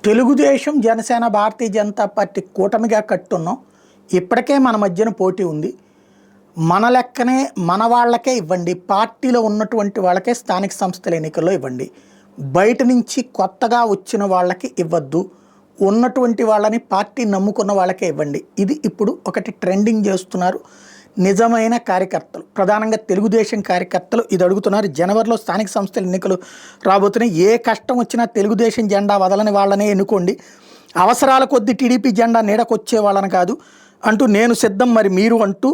Telugu Desam, Janasena, Bharatiya Janata party కూటమిగా కట్టున్నాం. ఇప్పటికే మన మధ్యన పోటీ ఉంది. మన లెక్కనే మన వాళ్ళకే ఇవ్వండి, పార్టీలో ఉన్నటువంటి వాళ్ళకే స్థానిక సంస్థల ఎన్నికల్లో ఇవ్వండి, బయట నుంచి కొత్తగా వచ్చిన వాళ్ళకి ఇవ్వద్దు, ఉన్నటువంటి వాళ్ళని పార్టీ నమ్ముకున్న వాళ్ళకే ఇవ్వండి. ఇది ఇప్పుడు ఒకటి ట్రెండింగ్ చేస్తున్నారు నిజమైన కార్యకర్తలు, ప్రధానంగా తెలుగుదేశం కార్యకర్తలు ఇది అడుగుతున్నారు. జనవరిలో స్థానిక సంస్థల ఎన్నికలు రాబోతున్నాయి. ఏ కష్టం వచ్చినా తెలుగుదేశం జెండా వదలని వాళ్ళనే ఎన్నుకోండి, అవసరాల కొద్దీ టీడీపీ జెండా నీడకొచ్చే వాళ్ళని కాదు అంటూ నేను సిద్ధం మరి మీరు అంటూ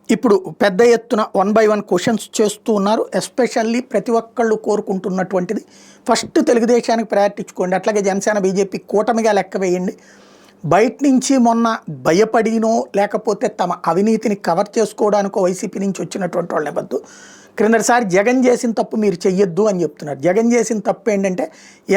ఇప్పుడు పెద్ద ఎత్తున 1 by 1 క్వశ్చన్స్ చేస్తూ ఉన్నారు. ఎస్పెషల్లీ ప్రతి ఒక్కళ్ళు కోరుకుంటున్నటువంటిది ఫస్ట్ తెలుగుదేశానికి ప్రయారిటీ ఇచ్చుకోండి, అట్లాగే జనసేన బీజేపీ కూటమిగా లెక్క వేయండి. బయట నుంచి మొన్న భయపడినో లేకపోతే తమ అవినీతిని కవర్ చేసుకోవడానికో వైసీపీ నుంచి వచ్చినటువంటి వాళ్ళని ఇవ్వద్దు. క్రిందటిసారి జగన్ చేసిన తప్పు మీరు చెయ్యొద్దు అని చెప్తున్నారు. జగన్ చేసిన తప్పు ఏంటంటే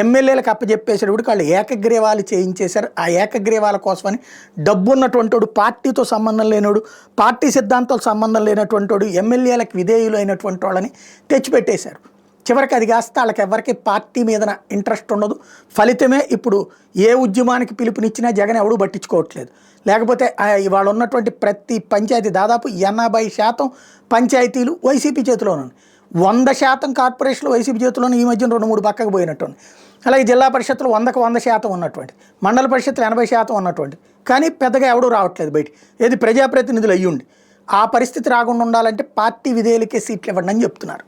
ఎమ్మెల్యేలకు అప్పచెప్పేసేటప్పుడు వాళ్ళు ఏకగ్రీవాలు చేయించేశారు. ఆ ఏకగ్రీవాల కోసమని డబ్బు ఉన్నటువంటి వాడు, పార్టీతో సంబంధం లేనివాడు, పార్టీ సిద్ధాంతాలు సంబంధం లేనటువంటి వాడు, ఎమ్మెల్యేలకు విధేయులు అయినటువంటి వాళ్ళని తెచ్చిపెట్టేశారు. చివరికి అది కాస్త వాళ్ళకి ఎవరికి పార్టీ మీద ఇంట్రెస్ట్ ఉండదు. ఫలితమే ఇప్పుడు ఏ ఉద్యమానికి పిలుపునిచ్చినా జగన్ ఎవడూ పట్టించుకోవట్లేదు. లేకపోతే ఇవాళ ఉన్నటువంటి ప్రతి పంచాయతీ దాదాపు 80% పంచాయతీలు వైసీపీ చేతిలోనే ఉన్నాయి. 100% కార్పొరేషన్లు వైసీపీ చేతిలోనే ఈ మధ్యన 2-3 పక్కకు పోయినట్టు. అలాగే జిల్లా పరిషత్తులు 100కు 100% ఉన్నటువంటి, మండల పరిషత్తులు 80% ఉన్నటువంటి, కానీ పెద్దగా ఎవడూ రావట్లేదు బయట. ఏది ప్రజాప్రతినిధులు అయ్యుండి ఆ పరిస్థితి రాకుండా ఉండాలంటే పార్టీ విధేయులకే సీట్లు ఇవ్వండి అని చెప్తున్నారు.